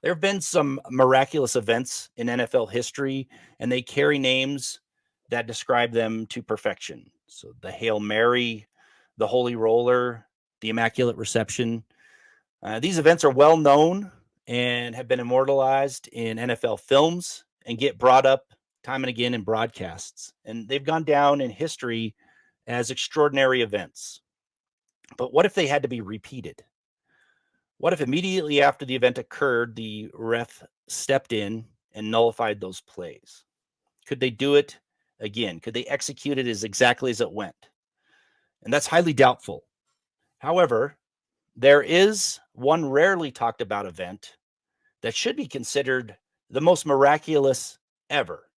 There have been some miraculous events in NFL history, and they carry names that describe them to perfection. So the Hail Mary, the Holy Roller, the Immaculate Reception. These events are well known and have been immortalized in NFL films and get brought up time and again in broadcasts. And they've gone down in history as extraordinary events. But what if they had to be repeated? What if immediately after the event occurred, the ref stepped in and nullified those plays? Could they do it again? Could they execute it as exactly as it went? And that's highly doubtful. However, there is one rarely talked about event that should be considered the most miraculous ever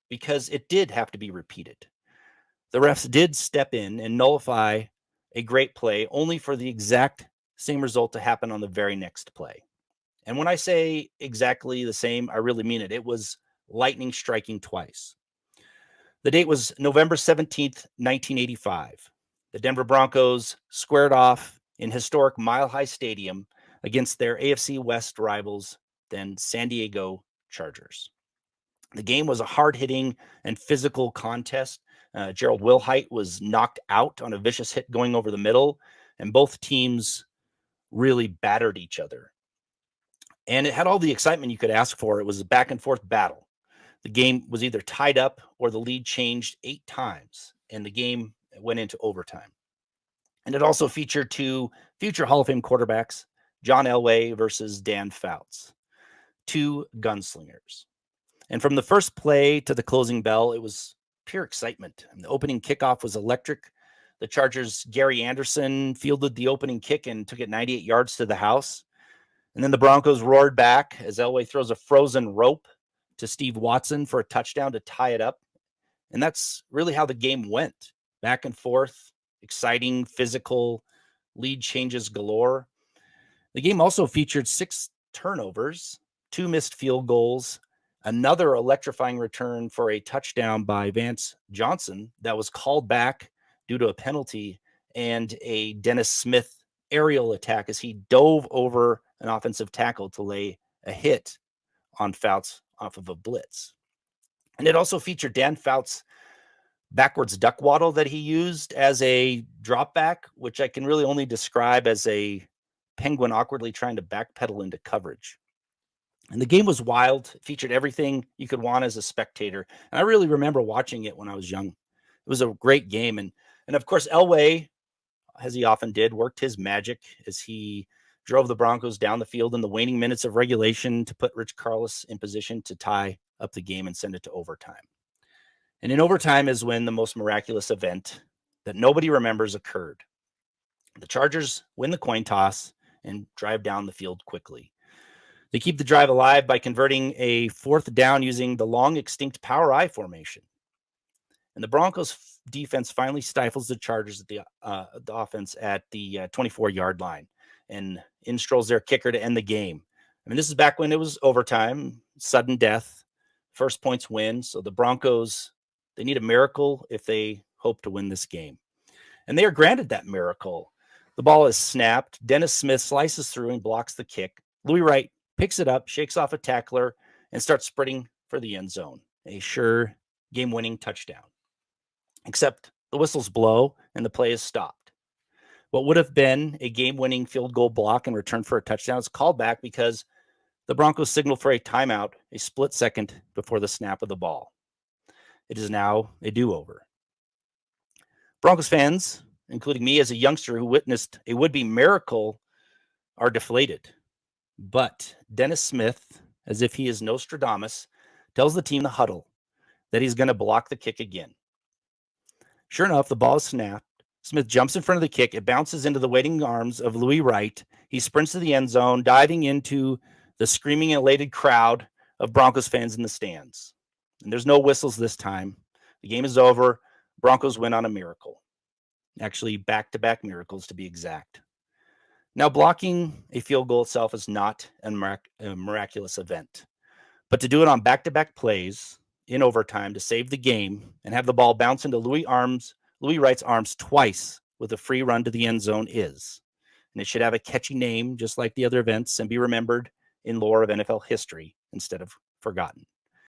because it did have to be repeated. The refs did step in and nullify a great play only for the exact same result to happen on the very next play. And when I say exactly the same, I really mean it. It was lightning striking twice. The date was November 17th, 1985. The Denver Broncos squared off in historic Mile High Stadium against their AFC West rivals, then San Diego Chargers. The game was a hard-hitting and physical contest. Gerald Wilhite was knocked out on a vicious hit going over the middle, and both teams really battered each other. And it had all the excitement you could ask for. It was a back-and-forth battle. The game was either tied up or the lead changed 8 times, and the game went into overtime. And it also featured 2 future Hall of Fame quarterbacks, John Elway versus Dan Fouts, 2 gunslingers. And from the first play to the closing bell, it was pure excitement. And the opening kickoff was electric. The Chargers' Gary Anderson fielded the opening kick and took it 98 yards to the house. And then the Broncos roared back as Elway throws a frozen rope to Steve Watson for a touchdown to tie it up. And that's really how the game went. Back and forth, exciting, physical, lead changes galore. The game also featured 6 turnovers, 2 missed field goals, another electrifying return for a touchdown by Vance Johnson that was called back due to a penalty, and a Dennis Smith aerial attack as he dove over an offensive tackle to lay a hit on Fouts off of a blitz. And it also featured Dan Fouts' backwards duck waddle that he used as a drop back, which I can really only describe as a penguin awkwardly trying to backpedal into coverage. And the game was wild. It featured everything you could want as a spectator. And I really remember watching it when I was young. It was a great game. And of course, Elway, as he often did, worked his magic as he drove the Broncos down the field in the waning minutes of regulation to put Rich Karlis in position to tie up the game and send it to overtime. And in overtime is when the most miraculous event that nobody remembers occurred. The Chargers win the coin toss and drive down the field quickly. They keep the drive alive by converting a 4th down using the long extinct power I formation. And the Broncos defense finally stifles the Chargers at the offense at the 24-yard line and in strolls their kicker to end the game. I mean, this is back when it was overtime, sudden death, first points win. So the Broncos, they need a miracle if they hope to win this game. And they are granted that miracle. The ball is snapped. Dennis Smith slices through and blocks the kick. Louis Wright picks it up, shakes off a tackler, and starts sprinting for the end zone. A sure game-winning touchdown. Except the whistles blow and the play is stopped. What would have been a game-winning field goal block in return for a touchdown is called back because the Broncos signaled for a timeout a split second before the snap of the ball. It is now a do-over. Broncos fans, including me as a youngster who witnessed a would-be miracle, are deflated. But Dennis Smith, as if he is Nostradamus, tells the team in the huddle that he's going to block the kick again. Sure enough, the ball is snapped. Smith jumps in front of the kick. It bounces into the waiting arms of Louis Wright. He sprints to the end zone, diving into the screaming, elated crowd of Broncos fans in the stands. And there's no whistles this time. The game is over. Broncos win on a miracle. Actually, back-to-back miracles to be exact. Now, blocking a field goal itself is not a miraculous event. But to do it on back-to-back plays in overtime to save the game and have the ball bounce into Louis Wright's arms twice with a free run to the end zone is. And it should have a catchy name, just like the other events, and be remembered in lore of NFL history instead of forgotten.